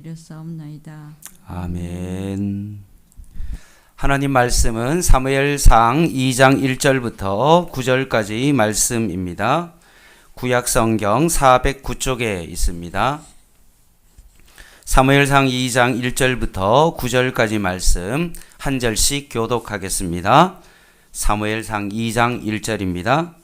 드렸사옵나이다. 아멘. 하나님 말씀은 사무엘상 2장 1절부터 9절까지 말씀입니다. 구약성경 409쪽에 있습니다. 사무엘상 2장 1절부터 9절까지 말씀 한 절씩 교독하겠습니다. 사무엘상 2장 1절입니다.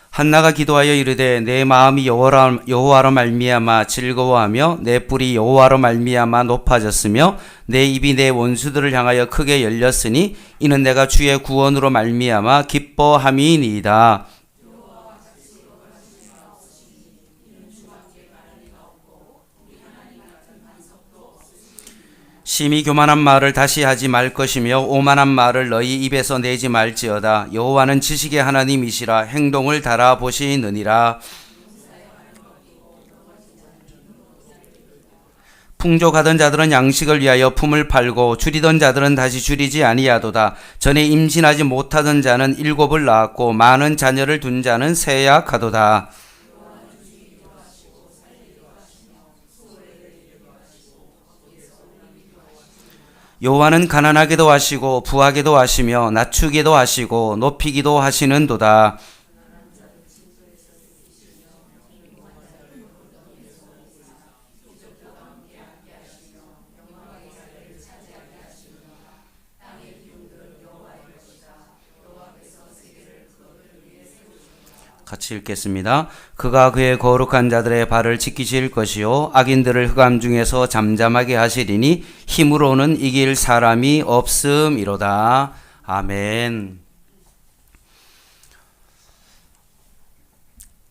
한나가 기도하여 이르되 내 마음이 여호와로 말미암아 즐거워하며 내 뿔이 여호와로 말미암아 높아졌으며 내 입이 내 원수들을 향하여 크게 열렸으니 이는 내가 주의 구원으로 말미암아 기뻐함이니이다. 심히 교만한 말을 다시 하지 말 것이며 오만한 말을 너희 입에서 내지 말지어다. 여호와는 지식의 하나님이시라 행동을 달아보시느니라. 풍족하던 자들은 양식을 위하여 품을 팔고 줄이던 자들은 다시 줄이지 아니하도다. 전에 임신하지 못하던 자는 7을 낳았고 많은 자녀를 둔 자는 세약하도다. 여호와는 가난하게도 하시고 부하게도 하시며 낮추기도 하시고 높이기도 하시는도다. 같이 읽겠습니다. 그가 그의 거룩한 자들의 발을 지키실 것이요 악인들을 흑암 중에서 잠잠하게 하시리니 힘으로는 이길 사람이 없음이로다. 아멘.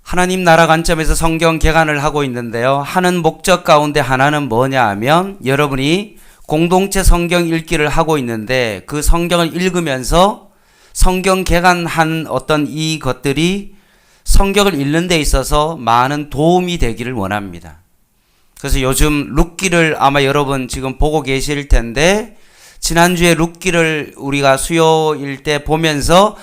하나님 나라 관점에서 성경 개관을 하고 있는데요. 하는 목적 가운데 하나는 뭐냐 하면 여러분이 공동체 성경 읽기를 하고 있는데 그 성경을 읽으면서 성경 개관한 어떤 이 것들이 성경을 읽는 데 있어서 많은 도움이 되기를 원합니다. 그래서 요즘 룻기를 아마 여러분 지금 보고 계실 텐데 지난주에 룻기를 우리가 수요일 때 보면서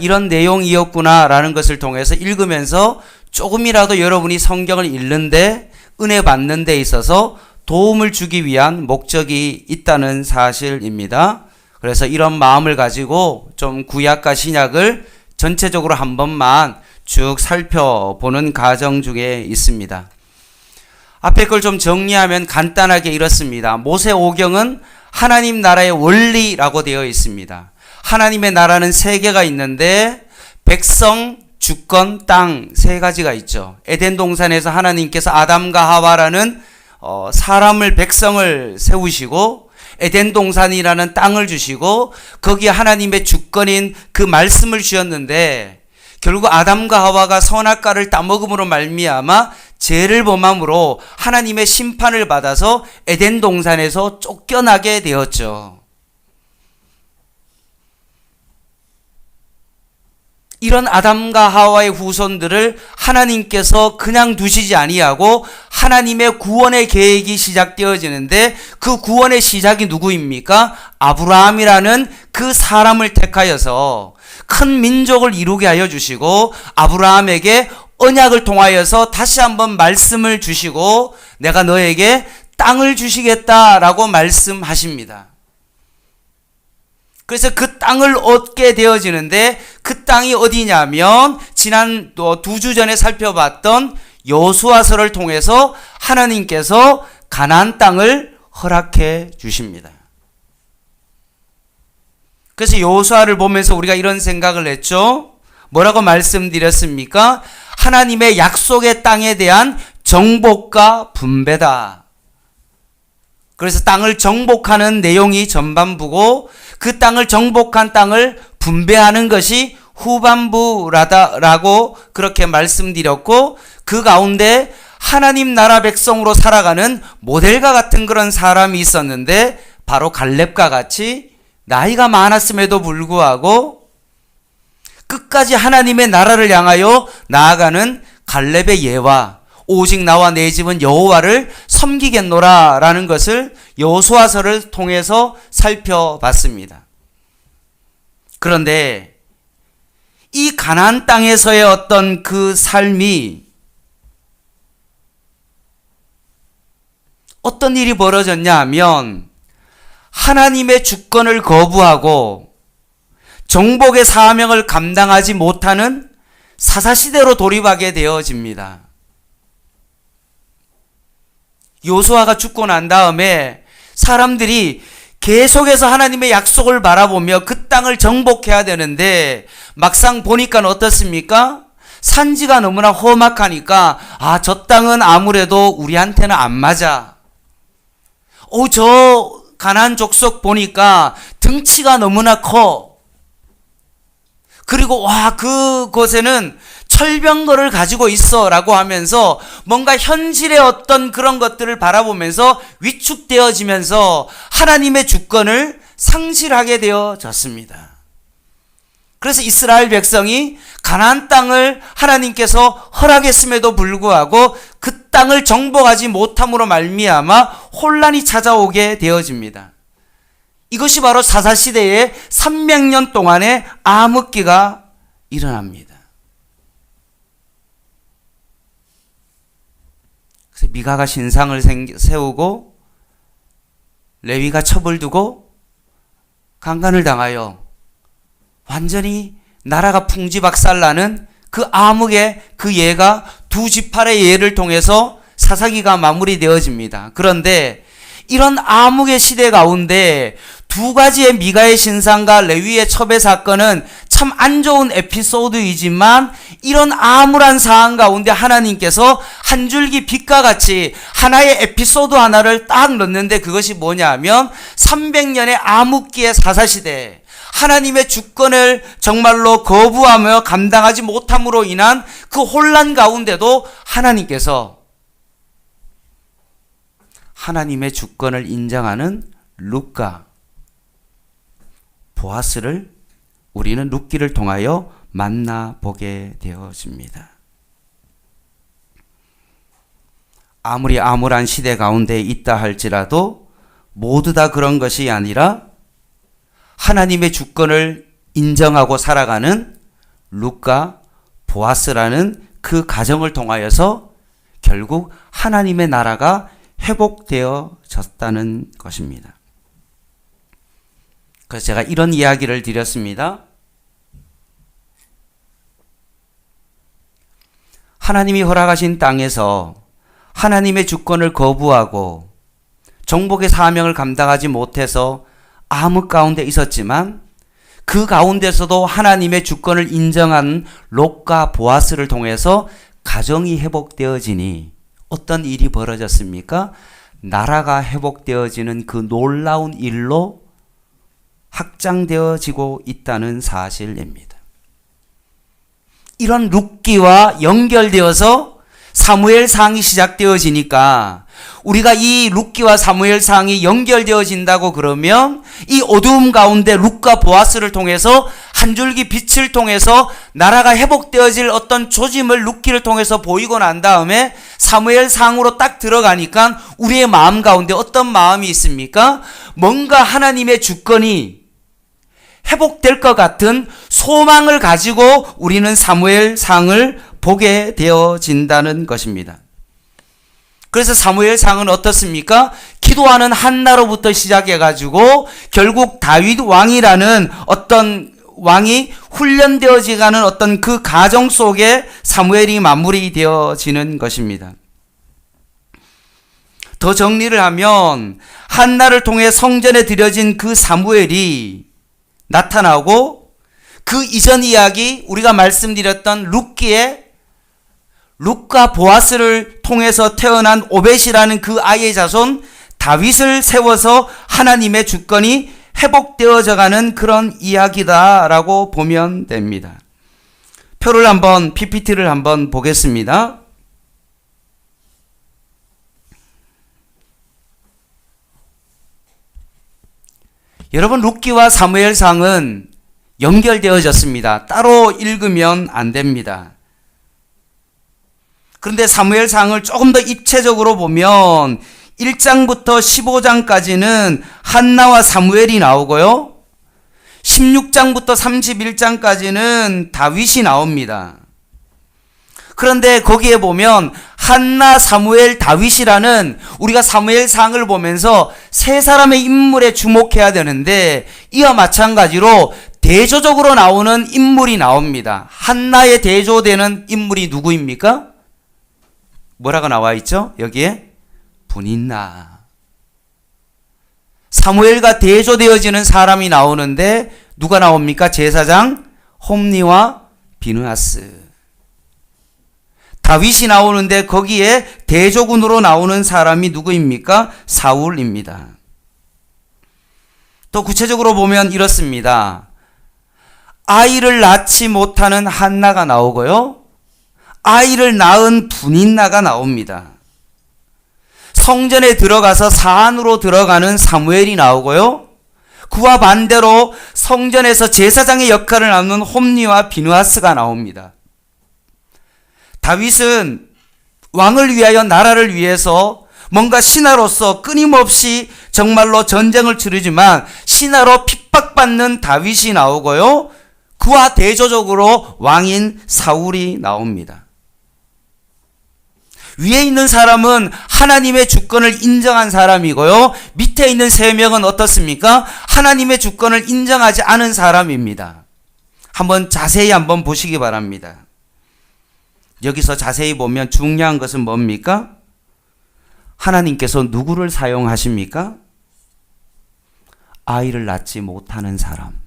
이런 내용이었구나 라는 것을 통해서 읽으면서 조금이라도 여러분이 성경을 읽는데 은혜 받는 데 있어서 도움을 주기 위한 목적이 있다는 사실입니다. 그래서 이런 마음을 가지고 좀 구약과 신약을 전체적으로 한 번만 쭉 살펴보는 과정 중에 있습니다. 앞에 걸 좀 정리하면 간단하게 이렇습니다. 모세오경은 하나님 나라의 원리라고 되어 있습니다. 하나님의 나라는 세 개가 있는데 백성, 주권, 땅 세 가지가 있죠. 에덴 동산에서 하나님께서 아담과 하와라는 사람을 백성을 세우시고 에덴 동산이라는 땅을 주시고 거기에 하나님의 주권인 그 말씀을 주셨는데 결국 아담과 하와가 선악과를 따먹음으로 말미암아 죄를 범함으로 하나님의 심판을 받아서 에덴 동산에서 쫓겨나게 되었죠. 이런 아담과 하와의 후손들을 하나님께서 그냥 두시지 아니하고 하나님의 구원의 계획이 시작되어지는데 그 구원의 시작이 누구입니까? 아브라함이라는 그 사람을 택하여서 큰 민족을 이루게 하여 주시고 아브라함에게 언약을 통하여서 다시 한번 말씀을 주시고 내가 너에게 땅을 주시겠다라고 말씀하십니다. 그래서 그 땅을 얻게 되어지는데 그 땅이 어디냐면 지난 2주 전에 살펴봤던 여호수아서를 통해서 하나님께서 가나안 땅을 허락해 주십니다. 그래서 여호수아를 보면서 우리가 이런 생각을 했죠. 뭐라고 말씀드렸습니까? 하나님의 약속의 땅에 대한 정복과 분배다. 그래서 땅을 정복하는 내용이 전반부고 그 땅을 정복한 땅을 분배하는 것이 후반부라고 그렇게 말씀드렸고 그 가운데 하나님 나라 백성으로 살아가는 모델과 같은 그런 사람이 있었는데 바로 갈렙과 같이 나이가 많았음에도 불구하고 끝까지 하나님의 나라를 향하여 나아가는 갈렙의 예와 오직 나와 내 집은 여호와를 섬기겠노라 라는 것을 여호수아서를 통해서 살펴봤습니다. 그런데 이 가나안 땅에서의 어떤 그 삶이 어떤 일이 벌어졌냐 하면 하나님의 주권을 거부하고 정복의 사명을 감당하지 못하는 사사시대로 돌입하게 되어집니다. 요수아가 죽고 난 다음에 사람들이 계속해서 하나님의 약속을 바라보며 그 땅을 정복해야 되는데 막상 보니까 어떻습니까? 산지가 너무나 험악하니까 저 땅은 아무래도 우리한테는 안 맞아. 저 가나안 족속 보니까 등치가 너무나 커. 그리고 그곳에는 철병거를 가지고 있어 라고 하면서 뭔가 현실의 어떤 그런 것들을 바라보면서 위축되어지면서 하나님의 주권을 상실하게 되어졌습니다. 그래서 이스라엘 백성이 가나안 땅을 하나님께서 허락했음에도 불구하고 그 땅을 정복하지 못함으로 말미암아 혼란이 찾아오게 되어집니다. 이것이 바로 사사시대의 300년 동안의 암흑기가 일어납니다. 그래서 미가가 신상을 세우고 레위가 첩을 두고 강간을 당하여 완전히 나라가 풍지박살나는 그 암흑의 그 예가 두 지파의 예를 통해서 사사기가 마무리되어집니다. 그런데 이런 암흑의 시대 가운데 두 가지의 미가의 신상과 레위의 첩의 사건은 참 안 좋은 에피소드이지만 이런 암울한 상황 가운데 하나님께서 한 줄기 빛과 같이 하나의 에피소드 하나를 딱 넣는데 그것이 뭐냐 하면 300년의 암흑기의 사사시대, 하나님의 주권을 정말로 거부하며 감당하지 못함으로 인한 그 혼란 가운데도 하나님께서 하나님의 주권을 인정하는 룻과 보아스를 우리는 룻기를 통하여 만나보게 되어집니다. 아무리 암울한 시대 가운데 있다 할지라도 모두 다 그런 것이 아니라 하나님의 주권을 인정하고 살아가는 룻과 보아스라는 그 가정을 통하여서 결국 하나님의 나라가 회복되어졌다는 것입니다. 그래서 제가 이런 이야기를 드렸습니다. 하나님이 허락하신 땅에서 하나님의 주권을 거부하고 정복의 사명을 감당하지 못해서 암흑 가운데 있었지만 그 가운데서도 하나님의 주권을 인정한 롯과 보아스를 통해서 가정이 회복되어지니 어떤 일이 벌어졌습니까? 나라가 회복되어지는 그 놀라운 일로 확장되어지고 있다는 사실입니다. 이런 룻기와 연결되어서 사무엘상이 시작되어지니까 우리가 이 룻기와 사무엘상이 연결되어진다고 그러면 이 어두움 가운데 룻과 보아스를 통해서 한 줄기 빛을 통해서 나라가 회복되어질 어떤 조짐을 룻기를 통해서 보이고 난 다음에 사무엘상으로 딱 들어가니까 우리의 마음 가운데 어떤 마음이 있습니까? 뭔가 하나님의 주권이 회복될 것 같은 소망을 가지고 우리는 사무엘상을 보게 되어진다는 것입니다. 그래서 사무엘상은 어떻습니까? 기도하는 한나로부터 시작해가지고 결국 다윗 왕이라는 어떤 왕이 훈련되어지가는 어떤 그 가정 속에 사무엘이 마무리되어지는 것입니다. 더 정리를 하면 한나를 통해 성전에 드려진 그 사무엘이 나타나고 그 이전 이야기 우리가 말씀드렸던 룻과 보아스를 통해서 태어난 오벳이라는 그 아이의 자손 다윗을 세워서 하나님의 주권이 회복되어져 가는 그런 이야기다라고 보면 됩니다. 표를 한번 PPT를 한번 보겠습니다. 여러분 룻기와 사무엘상은 연결되어졌습니다. 따로 읽으면 안 됩니다. 그런데 사무엘상을 조금 더 입체적으로 보면 1장부터 15장까지는 한나와 사무엘이 나오고요. 16장부터 31장까지는 다윗이 나옵니다. 그런데 거기에 보면 한나, 사무엘, 다윗이라는 우리가 사무엘상을 보면서 세 사람의 인물에 주목해야 되는데 이와 마찬가지로 대조적으로 나오는 인물이 나옵니다. 한나의 대조되는 인물이 누구입니까? 뭐라고 나와 있죠? 여기에 분인나. 사무엘과 대조되어지는 사람이 나오는데 누가 나옵니까? 제사장 홈니와 비느하스. 다윗이 나오는데 거기에 대조군으로 나오는 사람이 누구입니까? 사울입니다. 또 구체적으로 보면 이렇습니다. 아이를 낳지 못하는 한나가 나오고요. 아이를 낳은 분인나가 나옵니다. 성전에 들어가서 사안으로 들어가는 사무엘이 나오고요. 그와 반대로 성전에서 제사장의 역할을 맡는 홈니와 비느하스가 나옵니다. 다윗은 왕을 위하여 나라를 위해서 뭔가 신하로서 끊임없이 정말로 전쟁을 치르지만 신하로 핍박받는 다윗이 나오고요. 그와 대조적으로 왕인 사울이 나옵니다. 위에 있는 사람은 하나님의 주권을 인정한 사람이고요. 밑에 있는 세 명은 어떻습니까? 하나님의 주권을 인정하지 않은 사람입니다. 한번 자세히 한번 보시기 바랍니다. 여기서 자세히 보면 중요한 것은 뭡니까? 하나님께서 누구를 사용하십니까? 아이를 낳지 못하는 사람.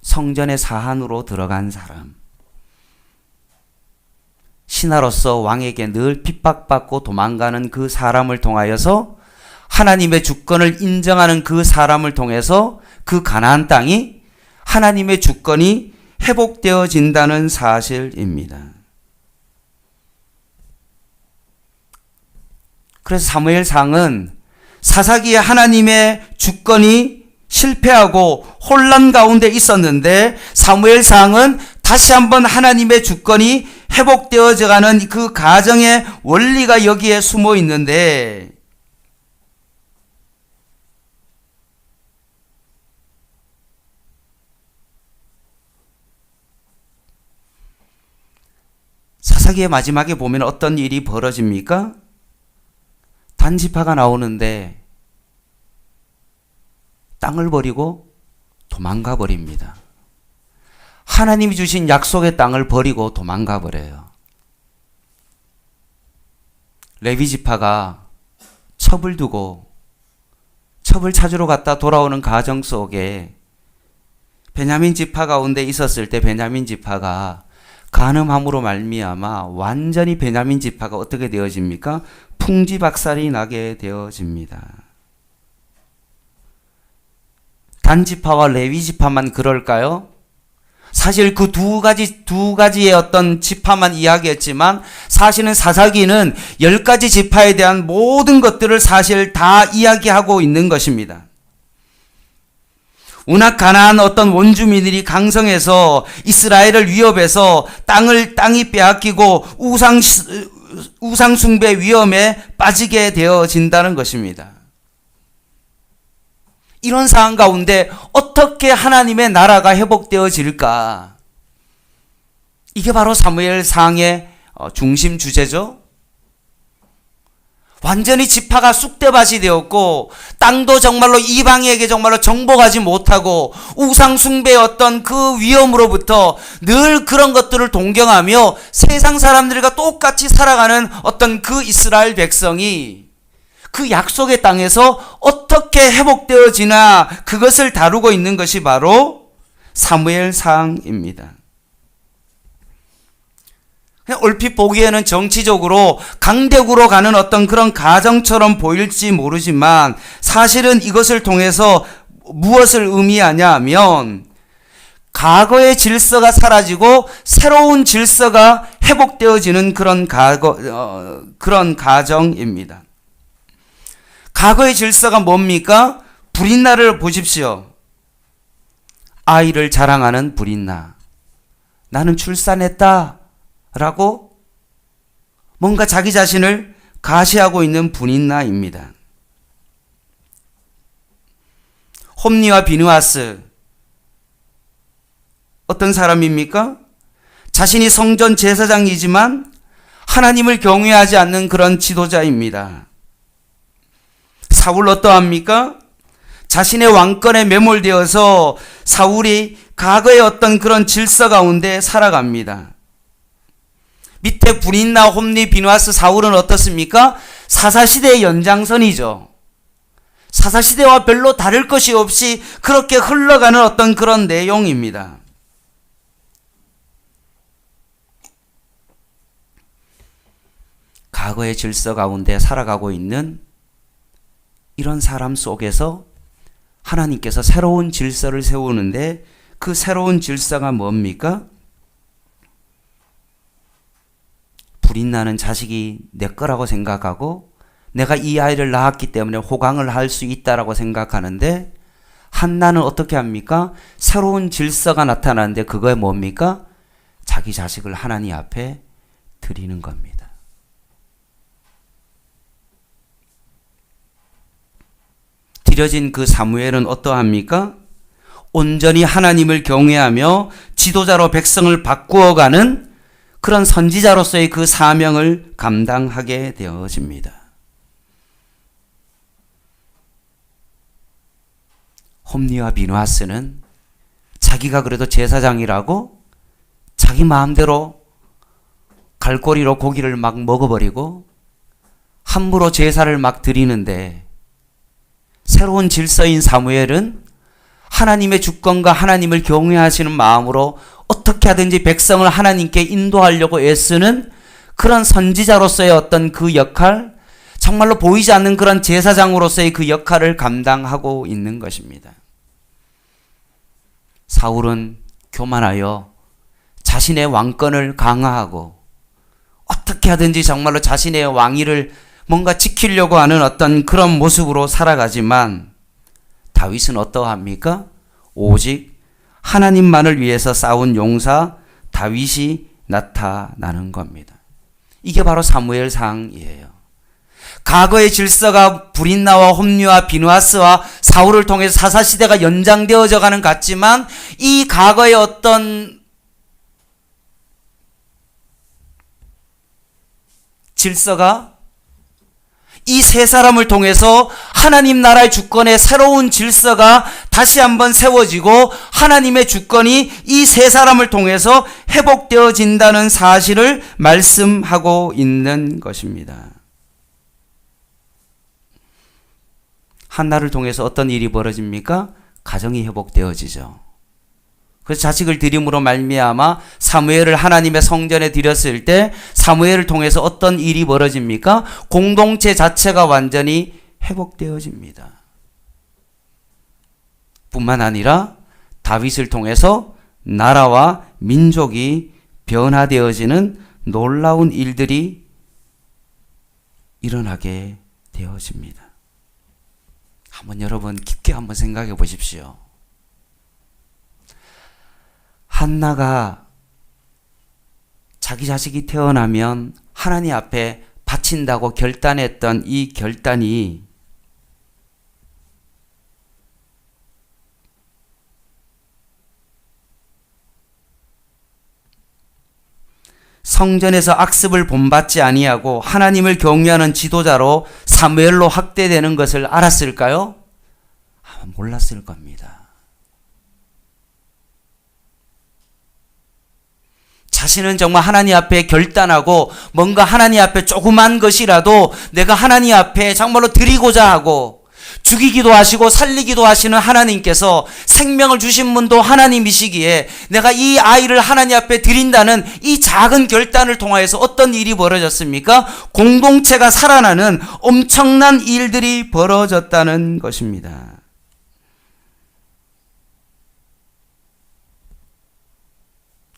성전의 사안으로 들어간 사람. 신하로서 왕에게 늘 핍박받고 도망가는 그 사람을 통하여서 하나님의 주권을 인정하는 그 사람을 통해서 그 가나안 땅이 하나님의 주권이 회복되어진다는 사실입니다. 그래서 사무엘상은 사사기에 하나님의 주권이 실패하고 혼란 가운데 있었는데 사무엘상은 다시 한번 하나님의 주권이 회복되어져 가는 그 가정의 원리가 여기에 숨어 있는데 사사기의 마지막에 보면 어떤 일이 벌어집니까? 단지파가 나오는데 땅을 버리고 도망가 버립니다. 하나님이 주신 약속의 땅을 버리고 도망가 버려요. 레위 지파가 첩을 두고 첩을 찾으러 갔다 돌아오는 과정 속에 베냐민 지파 가운데 있었을 때 베냐민 지파가 간음함으로 말미암아 완전히 베냐민 지파가 어떻게 되어집니까? 풍지박살이 나게 되어집니다. 단 지파와 레위 지파만 그럴까요? 사실 그 두 가지의 어떤 지파만 이야기했지만 사실은 사사기는 10가지 지파에 대한 모든 것들을 사실 다 이야기하고 있는 것입니다. 워낙 가나안 어떤 원주민들이 강성해서 이스라엘을 위협해서 땅이 빼앗기고 우상 숭배 위험에 빠지게 되어진다는 것입니다. 이런 상황 가운데 어떻게 하나님의 나라가 회복되어질까? 이게 바로 사무엘상의 중심 주제죠. 완전히 지파가 쑥대밭이 되었고 땅도 정말로 이방에게 정말로 정복하지 못하고 우상 숭배의 어떤 그 위험으로부터 늘 그런 것들을 동경하며 세상 사람들과 똑같이 살아가는 어떤 그 이스라엘 백성이 그 약속의 땅에서 어떻게 회복되어지나 그것을 다루고 있는 것이 바로 사무엘상입니다. 얼핏 보기에는 정치적으로 강대국으로 가는 어떤 그런 가정처럼 보일지 모르지만 사실은 이것을 통해서 무엇을 의미하냐 하면 과거의 질서가 사라지고 새로운 질서가 회복되어지는 그런 가정입니다. 과거의 질서가 뭡니까? 불인나를 보십시오. 아이를 자랑하는 불인나. 나는 출산했다. 라고 뭔가 자기 자신을 가시하고 있는 분인나입니다. 홈니와 비느하스 어떤 사람입니까? 자신이 성전 제사장이지만 하나님을 경외하지 않는 그런 지도자입니다. 사울 어떠합니까? 자신의 왕권에 매몰되어서 사울이 과거의 어떤 그런 질서 가운데 살아갑니다. 밑에 브린나, 홈리, 비누아스, 사울은 어떻습니까? 사사시대의 연장선이죠. 사사시대와 별로 다를 것이 없이 그렇게 흘러가는 어떤 그런 내용입니다. 과거의 질서 가운데 살아가고 있는 이런 사람 속에서 하나님께서 새로운 질서를 세우는데 그 새로운 질서가 뭡니까? 불이 나는 자식이 내 거라고 생각하고 내가 이 아이를 낳았기 때문에 호강을 할 수 있다라고 생각하는데 한나는 어떻게 합니까? 새로운 질서가 나타나는데 그거에 뭡니까? 자기 자식을 하나님 앞에 드리는 겁니다. 드려진 그 사무엘은 어떠합니까? 온전히 하나님을 경외하며 지도자로 백성을 바꾸어가는 그런 선지자로서의 그 사명을 감당하게 되어집니다. 홈리와 비누아스는 자기가 그래도 제사장이라고 자기 마음대로 갈고리로 고기를 막 먹어버리고 함부로 제사를 막 드리는데 새로운 질서인 사무엘은 하나님의 주권과 하나님을 경외하시는 마음으로 어떻게 하든지 백성을 하나님께 인도하려고 애쓰는 그런 선지자로서의 어떤 그 역할, 정말로 보이지 않는 그런 제사장으로서의 그 역할을 감당하고 있는 것입니다. 사울은 교만하여 자신의 왕권을 강화하고 어떻게 하든지 정말로 자신의 왕위를 뭔가 지키려고 하는 어떤 그런 모습으로 살아가지만 다윗은 어떠합니까? 오직 하나님만을 위해서 싸운 용사 다윗이 나타나는 겁니다. 이게 바로 사무엘상이에요. 과거의 질서가 브린나와 홈리와 비누아스와 사울을 통해서 사사시대가 연장되어져 가는 것 같지만 이 과거의 어떤 질서가 이 세 사람을 통해서 하나님 나라의 주권의 새로운 질서가 다시 한번 세워지고 하나님의 주권이 이 세 사람을 통해서 회복되어진다는 사실을 말씀하고 있는 것입니다. 한나를 통해서 어떤 일이 벌어집니까? 가정이 회복되어지죠. 그래서 자식을 드림으로 말미암아 사무엘을 하나님의 성전에 드렸을 때 사무엘을 통해서 어떤 일이 벌어집니까? 공동체 자체가 완전히 회복되어집니다. 뿐만 아니라 다윗을 통해서 나라와 민족이 변화되어지는 놀라운 일들이 일어나게 되어집니다. 한번 여러분 깊게 한번 생각해 보십시오. 한나가 자기 자식이 태어나면 하나님 앞에 바친다고 결단했던 이 결단이 성전에서 악습을 본받지 아니하고 하나님을 경외하는 지도자로 사무엘로 확대되는 것을 알았을까요? 아마 몰랐을 겁니다. 자신은 정말 하나님 앞에 결단하고 뭔가 하나님 앞에 조그만 것이라도 내가 하나님 앞에 정말로 드리고자 하고 죽이기도 하시고 살리기도 하시는 하나님께서 생명을 주신 분도 하나님이시기에 내가 이 아이를 하나님 앞에 드린다는 이 작은 결단을 통하여서 어떤 일이 벌어졌습니까? 공동체가 살아나는 엄청난 일들이 벌어졌다는 것입니다.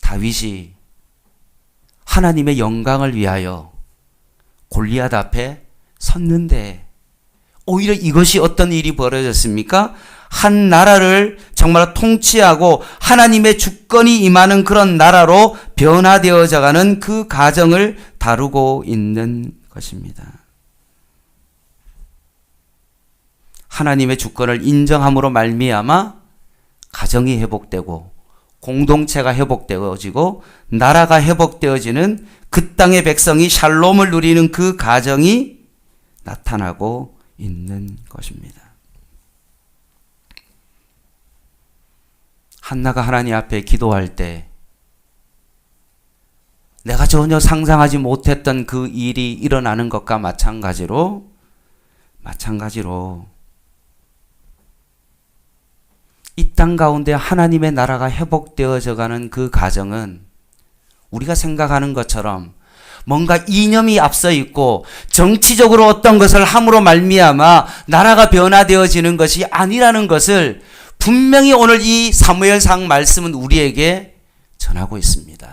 다윗이 하나님의 영광을 위하여 골리앗 앞에 섰는데 오히려 이것이 어떤 일이 벌어졌습니까? 한 나라를 정말 통치하고 하나님의 주권이 임하는 그런 나라로 변화되어져 가는 그 과정을 다루고 있는 것입니다. 하나님의 주권을 인정함으로 말미암아 가정이 회복되고 공동체가 회복되어지고 나라가 회복되어지는 그 땅의 백성이 샬롬을 누리는 그 가정이 나타나고 있는 것입니다. 한나가 하나님 앞에 기도할 때 내가 전혀 상상하지 못했던 그 일이 일어나는 것과 마찬가지로 이 땅 가운데 하나님의 나라가 회복되어져 가는 그 가정은 우리가 생각하는 것처럼 뭔가 이념이 앞서 있고 정치적으로 어떤 것을 함으로 말미암아 나라가 변화되어지는 것이 아니라는 것을 분명히 오늘 이 사무엘상 말씀은 우리에게 전하고 있습니다.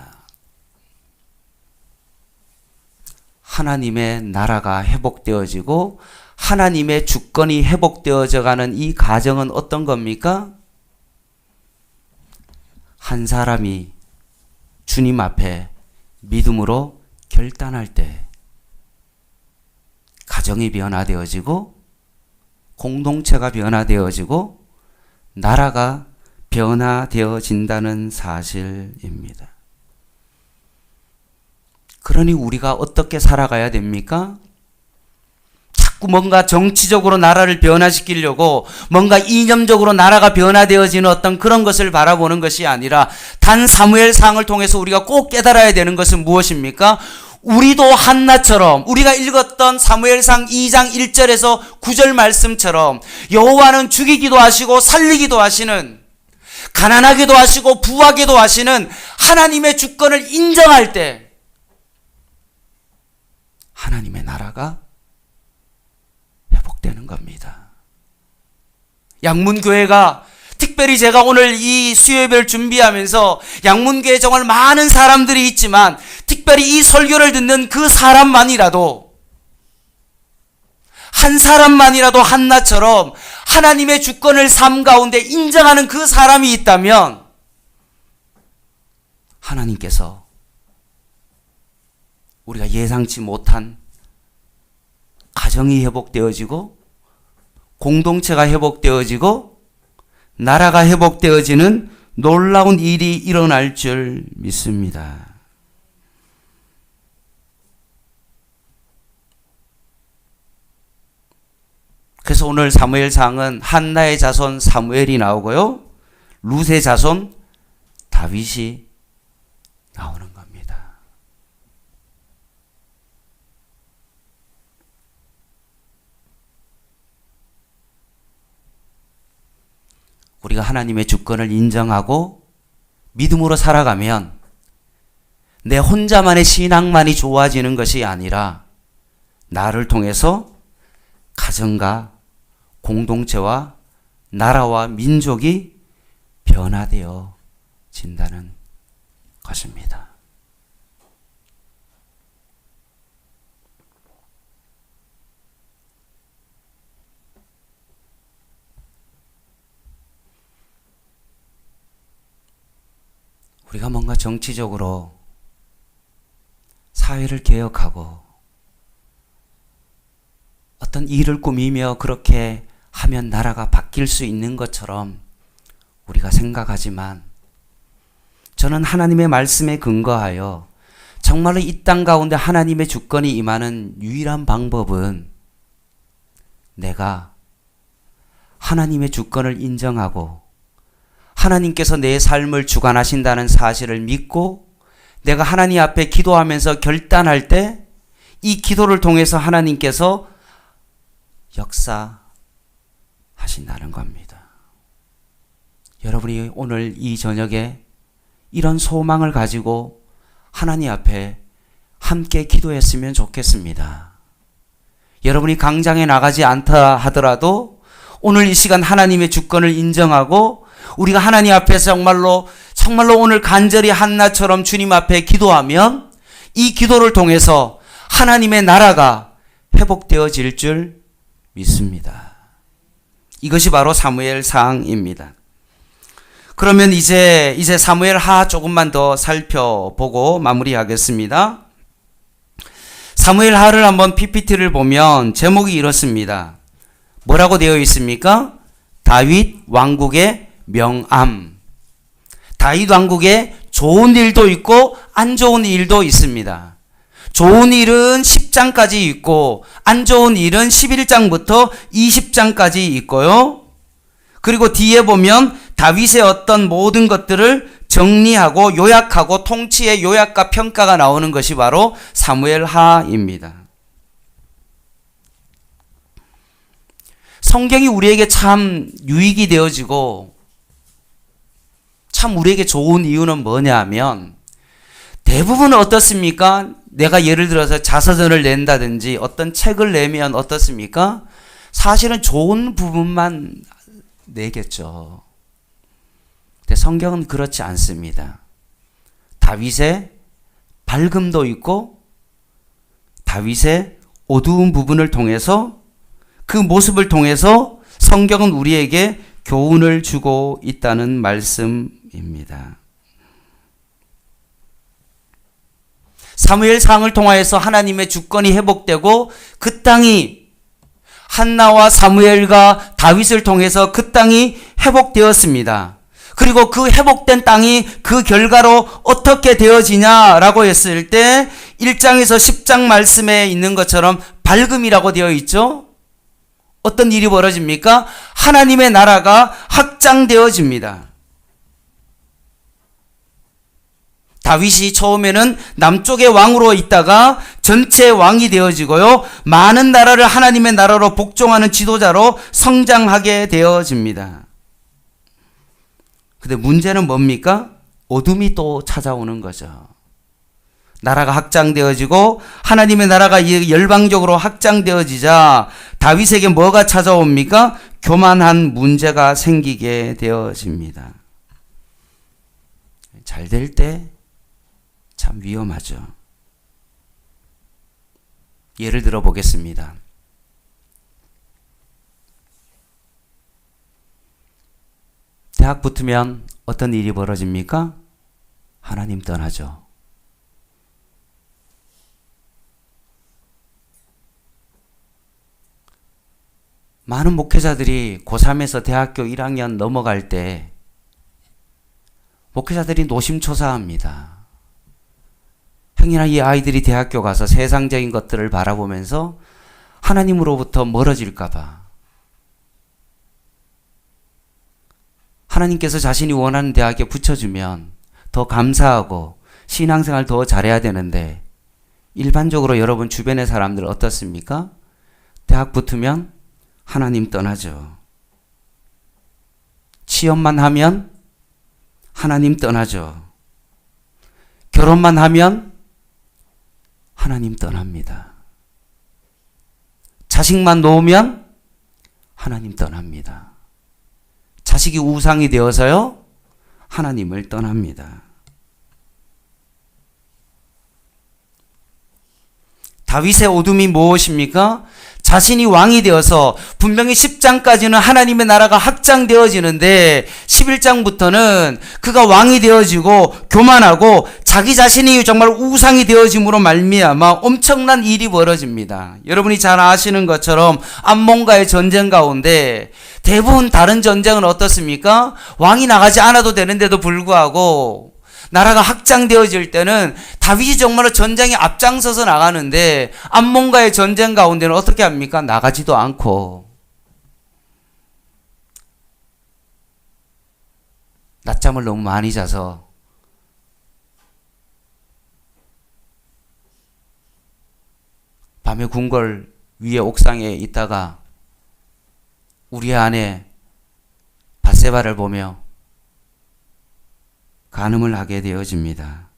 하나님의 나라가 회복되어지고 하나님의 주권이 회복되어져 가는 이 가정은 어떤 겁니까? 한 사람이 주님 앞에 믿음으로 결단할 때 가정이 변화되어지고 공동체가 변화되어지고 나라가 변화되어진다는 사실입니다. 그러니 우리가 어떻게 살아가야 됩니까? 자꾸 뭔가 정치적으로 나라를 변화시키려고 뭔가 이념적으로 나라가 변화되어지는 어떤 그런 것을 바라보는 것이 아니라 단 사무엘상을 통해서 우리가 꼭 깨달아야 되는 것은 무엇입니까? 우리도 한나처럼 우리가 읽었던 사무엘상 2장 1절에서 9절 말씀처럼 여호와는 죽이기도 하시고 살리기도 하시는, 가난하게도 하시고 부하게도 하시는 하나님의 주권을 인정할 때 하나님의 나라가 회복되는 겁니다. 양문교회가 특별히 제가 오늘 이 수요예배를 준비하면서 양문교회에 정말 많은 사람들이 있지만 특별히 이 설교를 듣는 그 사람만이라도 한 사람만이라도 한나처럼 하나님의 주권을 삶 가운데 인정하는 그 사람이 있다면 하나님께서 우리가 예상치 못한 가정이 회복되어지고 공동체가 회복되어지고 나라가 회복되어지는 놀라운 일이 일어날 줄 믿습니다. 그래서 오늘 사무엘상은 한나의 자손 사무엘이 나오고요, 룻의 자손 다윗이 나오는 겁니다. 우리가 하나님의 주권을 인정하고 믿음으로 살아가면 내 혼자만의 신앙만이 좋아지는 것이 아니라 나를 통해서 가정과 공동체와 나라와 민족이 변화되어진다는 것입니다. 우리가 뭔가 정치적으로 사회를 개혁하고 어떤 일을 꾸미며 그렇게 하면 나라가 바뀔 수 있는 것처럼 우리가 생각하지만 저는 하나님의 말씀에 근거하여 정말로 이 땅 가운데 하나님의 주권이 임하는 유일한 방법은 내가 하나님의 주권을 인정하고 하나님께서 내 삶을 주관하신다는 사실을 믿고 내가 하나님 앞에 기도하면서 결단할 때 이 기도를 통해서 하나님께서 역사하신다는 겁니다. 여러분이 오늘 이 저녁에 이런 소망을 가지고 하나님 앞에 함께 기도했으면 좋겠습니다. 여러분이 강장에 나가지 않다 하더라도 오늘 이 시간 하나님의 주권을 인정하고 우리가 하나님 앞에서 정말로 오늘 간절히 한나처럼 주님 앞에 기도하면 이 기도를 통해서 하나님의 나라가 회복되어질 줄 믿습니다. 이것이 바로 사무엘상입니다. 그러면 이제 사무엘하 조금만 더 살펴보고 마무리하겠습니다. 사무엘하를 한번 PPT를 보면 제목이 이렇습니다. 뭐라고 되어 있습니까? 다윗 왕국의 명암. 다윗 왕국에 좋은 일도 있고 안 좋은 일도 있습니다. 좋은 일은 10장까지 있고 안 좋은 일은 11장부터 20장까지 있고요. 그리고 뒤에 보면 다윗의 어떤 모든 것들을 정리하고 요약하고 통치의 요약과 평가가 나오는 것이 바로 사무엘하입니다. 성경이 우리에게 참 유익이 되어지고 참 우리에게 좋은 이유는 뭐냐 하면 대부분 어떻습니까? 내가 예를 들어서 자서전을 낸다든지 어떤 책을 내면 어떻습니까? 사실은 좋은 부분만 내겠죠. 근데 성경은 그렇지 않습니다. 다윗의 밝음도 있고 다윗의 어두운 부분을 통해서 그 모습을 통해서 성경은 우리에게 교훈을 주고 있다는 말씀입니다. 사무엘상을 통하여서 하나님의 주권이 회복되고 그 땅이 한나와 사무엘과 다윗을 통해서 그 땅이 회복되었습니다. 그리고 그 회복된 땅이 그 결과로 어떻게 되어지냐라고 했을 때 1장에서 10장 말씀에 있는 것처럼 밝음이라고 되어 있죠. 어떤 일이 벌어집니까? 하나님의 나라가 확장되어집니다. 다윗이 처음에는 남쪽의 왕으로 있다가 전체 왕이 되어지고요. 많은 나라를 하나님의 나라로 복종하는 지도자로 성장하게 되어집니다. 근데 문제는 뭡니까? 어둠이 또 찾아오는 거죠. 나라가 확장되어지고 하나님의 나라가 열방적으로 확장되어지자 다윗에게 뭐가 찾아옵니까? 교만한 문제가 생기게 되어집니다. 잘 될 때 참 위험하죠. 예를 들어 보겠습니다. 대학 붙으면 어떤 일이 벌어집니까? 하나님 떠나죠. 많은 목회자들이 고3에서 대학교 1학년 넘어갈 때 목회자들이 노심초사합니다. 행여나 이 아이들이 대학교 가서 세상적인 것들을 바라보면서 하나님으로부터 멀어질까봐 하나님께서 자신이 원하는 대학에 붙여주면 더 감사하고 신앙생활 더 잘해야 되는데 일반적으로 여러분 주변의 사람들 어떻습니까? 대학 붙으면 하나님 떠나죠. 취업만 하면 하나님 떠나죠. 결혼만 하면 하나님 떠납니다. 자식만 놓으면 하나님 떠납니다. 자식이 우상이 되어서요, 하나님을 떠납니다. 다윗의 어둠이 무엇입니까? 자신이 왕이 되어서 분명히 10장까지는 하나님의 나라가 확장되어지는데 11장부터는 그가 왕이 되어지고 교만하고 자기 자신이 정말 우상이 되어짐으로 말미암아 엄청난 일이 벌어집니다. 여러분이 잘 아시는 것처럼 암몬과의 전쟁 가운데 대부분 다른 전쟁은 어떻습니까? 왕이 나가지 않아도 되는데도 불구하고 나라가 확장되어질 때는 다윗이 정말로 전쟁에 앞장서서 나가는데 암몬과의 전쟁 가운데는 어떻게 합니까? 나가지도 않고 낮잠을 너무 많이 자서 밤에 궁궐 위에 옥상에 있다가 우리 아내 밧세바를 보며 간음을 하게 되어집니다.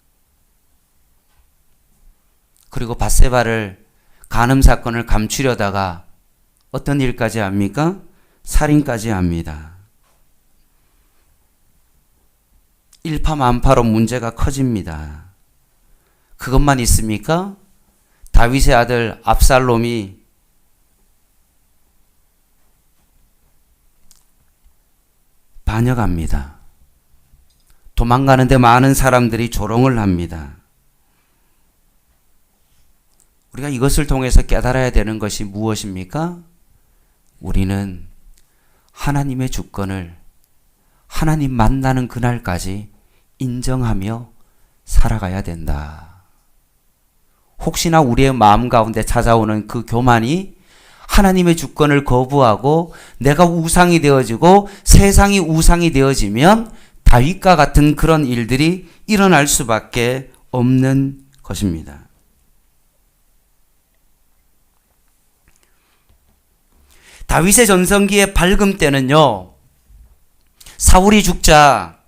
그리고 밧세바를 간음 사건을 감추려다가 어떤 일까지 합니까? 살인까지 합니다. 일파만파로 문제가 커집니다. 그것만 있습니까? 다윗의 아들 압살롬이 반역합니다. 도망가는데 많은 사람들이 조롱을 합니다. 우리가 이것을 통해서 깨달아야 되는 것이 무엇입니까? 우리는 하나님의 주권을 하나님 만나는 그날까지 인정하며 살아가야 된다. 혹시나 우리의 마음 가운데 찾아오는 그 교만이 하나님의 주권을 거부하고 내가 우상이 되어지고 세상이 우상이 되어지면 다윗과 같은 그런 일들이 일어날 수밖에 없는 것입니다. 다윗의 전성기의 밝음 때는요, 사울이 죽자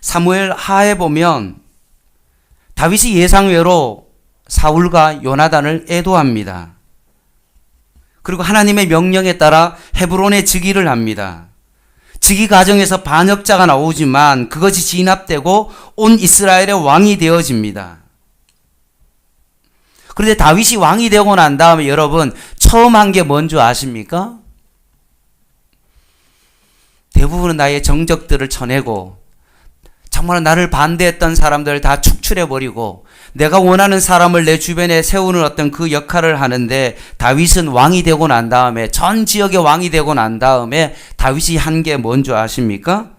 사무엘 하에 보면 다윗이 예상외로 사울과 요나단을 애도합니다. 그리고 하나님의 명령에 따라 헤브론에 즉위를 합니다. 즉위 과정에서 반역자가 나오지만 그것이 진압되고 온 이스라엘의 왕이 되어집니다. 그런데 다윗이 왕이 되고 난 다음에 여러분 처음 한 게 뭔지 아십니까? 대부분은 나의 정적들을 쳐내고 정말 나를 반대했던 사람들을 다 축출해버리고 내가 원하는 사람을 내 주변에 세우는 어떤 그 역할을 하는데, 다윗은 왕이 되고 난 다음에, 전 지역의 왕이 되고 난 다음에 다윗이 한 게 뭔지 아십니까?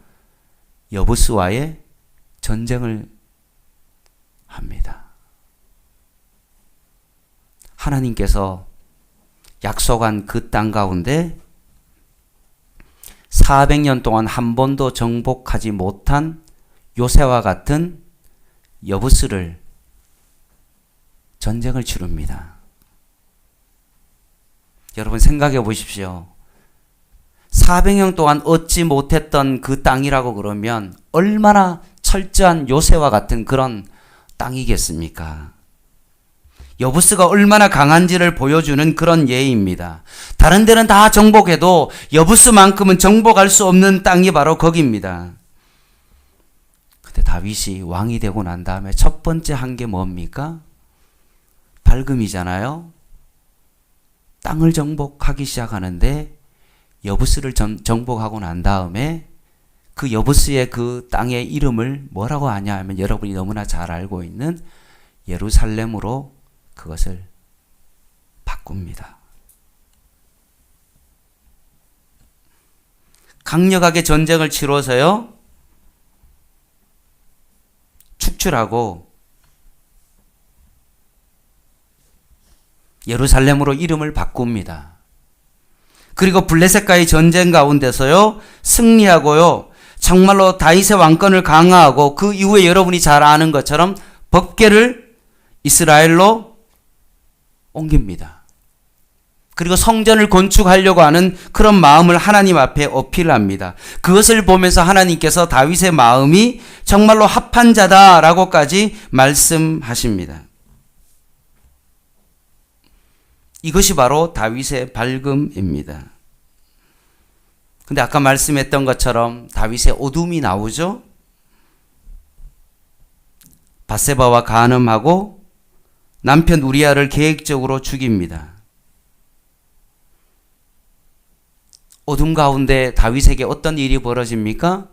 여부스와의 전쟁을 합니다. 하나님께서 약속한 그 땅 가운데 400년 동안 한 번도 정복하지 못한 요새와 같은 여부스를 전쟁을 치릅니다. 여러분 생각해 보십시오. 400년 동안 얻지 못했던 그 땅이라고 그러면 얼마나 철저한 요새와 같은 그런 땅이겠습니까? 여부스가 얼마나 강한지를 보여주는 그런 예입니다. 다른 데는 다 정복해도 여부스만큼은 정복할 수 없는 땅이 바로 거기입니다. 근데 다윗이 왕이 되고 난 다음에 첫 번째 한 게 뭡니까? 밝음이잖아요. 땅을 정복하기 시작하는데 여부스를 정복하고 난 다음에 그 여부스의 그 땅의 이름을 뭐라고 하냐 하면 여러분이 너무나 잘 알고 있는 예루살렘으로 그것을 바꿉니다. 강력하게 전쟁을 치러서요, 축출하고 예루살렘으로 이름을 바꿉니다. 그리고 블레셋과의 전쟁 가운데서요, 승리하고요, 정말로 다윗의 왕권을 강화하고 그 이후에 여러분이 잘 아는 것처럼 법궤를 이스라엘로 옮깁니다. 그리고 성전을 건축하려고 하는 그런 마음을 하나님 앞에 어필합니다. 그것을 보면서 하나님께서 다윗의 마음이 정말로 합한 자다라고까지 말씀하십니다. 이것이 바로 다윗의 밝음입니다. 근데 아까 말씀했던 것처럼 다윗의 어둠이 나오죠? 밧세바와 간음하고 남편 우리아를 계획적으로 죽입니다. 어둠 가운데 다윗에게 어떤 일이 벌어집니까?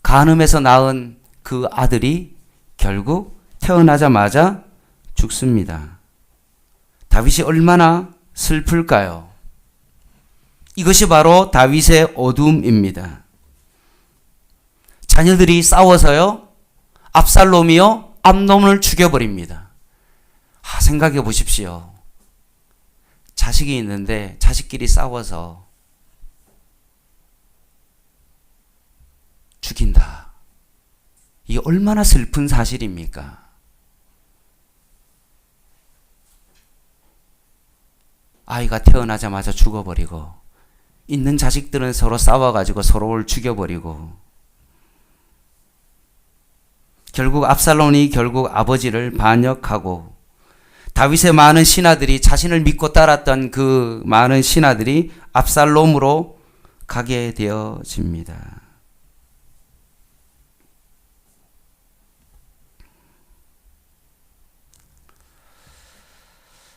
간음에서 낳은 그 아들이 결국 태어나자마자 죽습니다. 다윗이 얼마나 슬플까요? 이것이 바로 다윗의 어둠입니다. 자녀들이 싸워서요, 압살롬이요, 암논을 죽여버립니다. 생각해 보십시오. 자식이 있는데 자식끼리 싸워서 죽인다. 이게 얼마나 슬픈 사실입니까? 아이가 태어나자마자 죽어버리고 있는 자식들은 서로 싸워가지고 서로를 죽여버리고 결국 압살롬이 결국 아버지를 반역하고 다윗의 많은 신하들이 자신을 믿고 따랐던 그 많은 신하들이 압살롬으로 가게 되어집니다.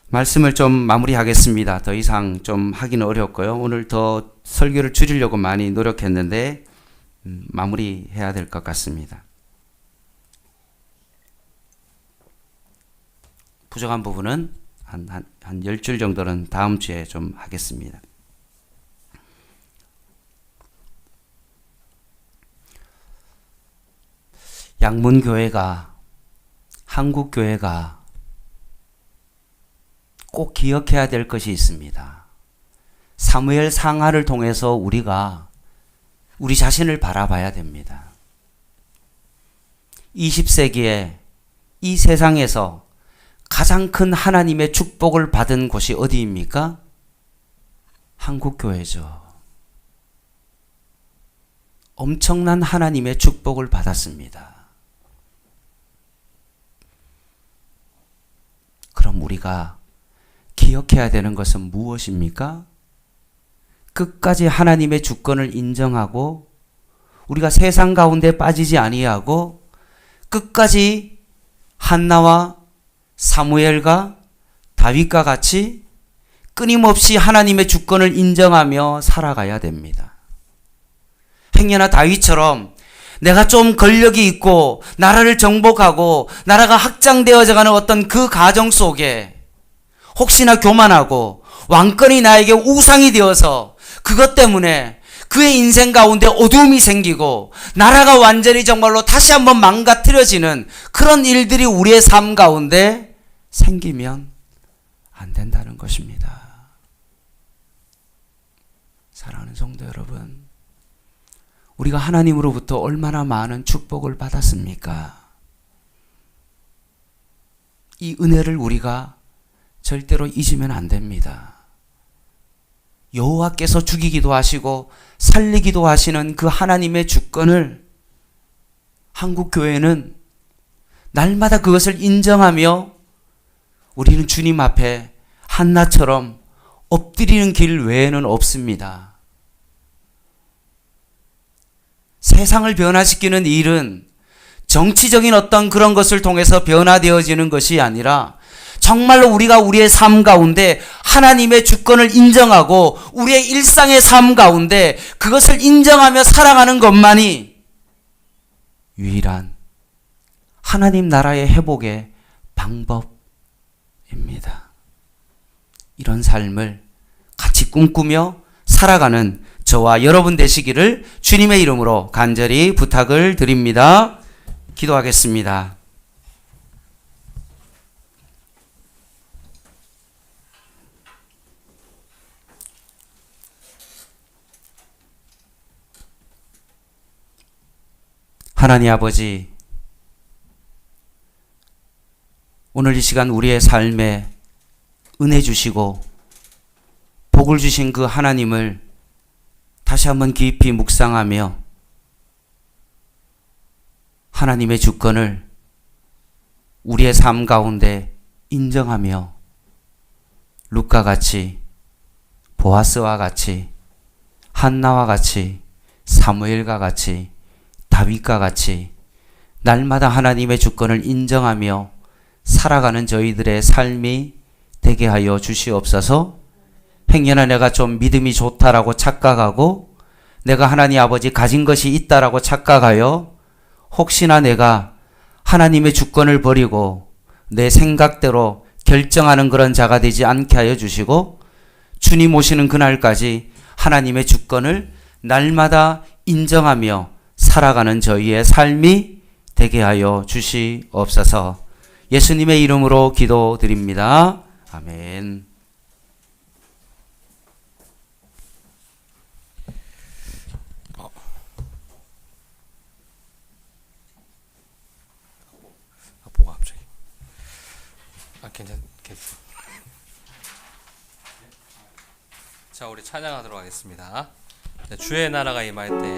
말씀을 좀 마무리하겠습니다. 더 이상 좀 하기는 어렵고요. 오늘 더 설교를 줄이려고 많이 노력했는데 마무리해야 될 것 같습니다. 부족한 부분은 한 10줄 정도는 다음 주에 좀 하겠습니다. 양문교회가, 한국교회가 꼭 기억해야 될 것이 있습니다. 사무엘 상하를 통해서 우리가 우리 자신을 바라봐야 됩니다. 20세기에 이 세상에서 가장 큰 하나님의 축복을 받은 곳이 어디입니까? 한국교회죠. 엄청난 하나님의 축복을 받았습니다. 그럼 우리가 기억해야 되는 것은 무엇입니까? 끝까지 하나님의 주권을 인정하고 우리가 세상 가운데 빠지지 아니하고 끝까지 한나와 사무엘과 다윗과 같이 끊임없이 하나님의 주권을 인정하며 살아가야 됩니다. 행여나 다윗처럼 내가 좀 권력이 있고 나라를 정복하고 나라가 확장되어져가는 어떤 그 가정 속에 혹시나 교만하고 왕권이 나에게 우상이 되어서 그것 때문에 그의 인생 가운데 어두움이 생기고 나라가 완전히 정말로 다시 한번 망가뜨려지는 그런 일들이 우리의 삶 가운데 생기면 안 된다는 것입니다. 사랑하는 성도 여러분, 우리가 하나님으로부터 얼마나 많은 축복을 받았습니까? 이 은혜를 우리가 절대로 잊으면 안 됩니다. 여호와께서 죽이기도 하시고 살리기도 하시는 그 하나님의 주권을 한국교회는 날마다 그것을 인정하며 우리는 주님 앞에 한나처럼 엎드리는 길 외에는 없습니다. 세상을 변화시키는 일은 정치적인 어떤 그런 것을 통해서 변화되어지는 것이 아니라 정말로 우리가 우리의 삶 가운데 하나님의 주권을 인정하고 우리의 일상의 삶 가운데 그것을 인정하며 살아가는 것만이 유일한 하나님 나라의 회복의 방법입니다. 이런 삶을 같이 꿈꾸며 살아가는 저와 여러분 되시기를 주님의 이름으로 간절히 부탁을 드립니다. 기도하겠습니다. 하나님 아버지, 오늘 이 시간 우리의 삶에 은혜 주시고 복을 주신 그 하나님을 다시 한번 깊이 묵상하며 하나님의 주권을 우리의 삶 가운데 인정하며 룻과 같이, 보아스와 같이, 한나와 같이, 사무엘과 같이, 다윗과 같이 날마다 하나님의 주권을 인정하며 살아가는 저희들의 삶이 되게 하여 주시옵소서. 행여나 내가 좀 믿음이 좋다라고 착각하고 내가 하나님 아버지 가진 것이 있다라고 착각하여 혹시나 내가 하나님의 주권을 버리고 내 생각대로 결정하는 그런 자가 되지 않게 하여 주시고 주님 오시는 그날까지 하나님의 주권을 날마다 인정하며 살아가는 저희의 삶이 되게 하여 주시옵소서. 예수님의 이름으로 기도드립니다. 아멘. 뭐가 갑자기? 괜찮. 자, 우리 찬양하도록 하겠습니다. 주의 나라가 임할 때.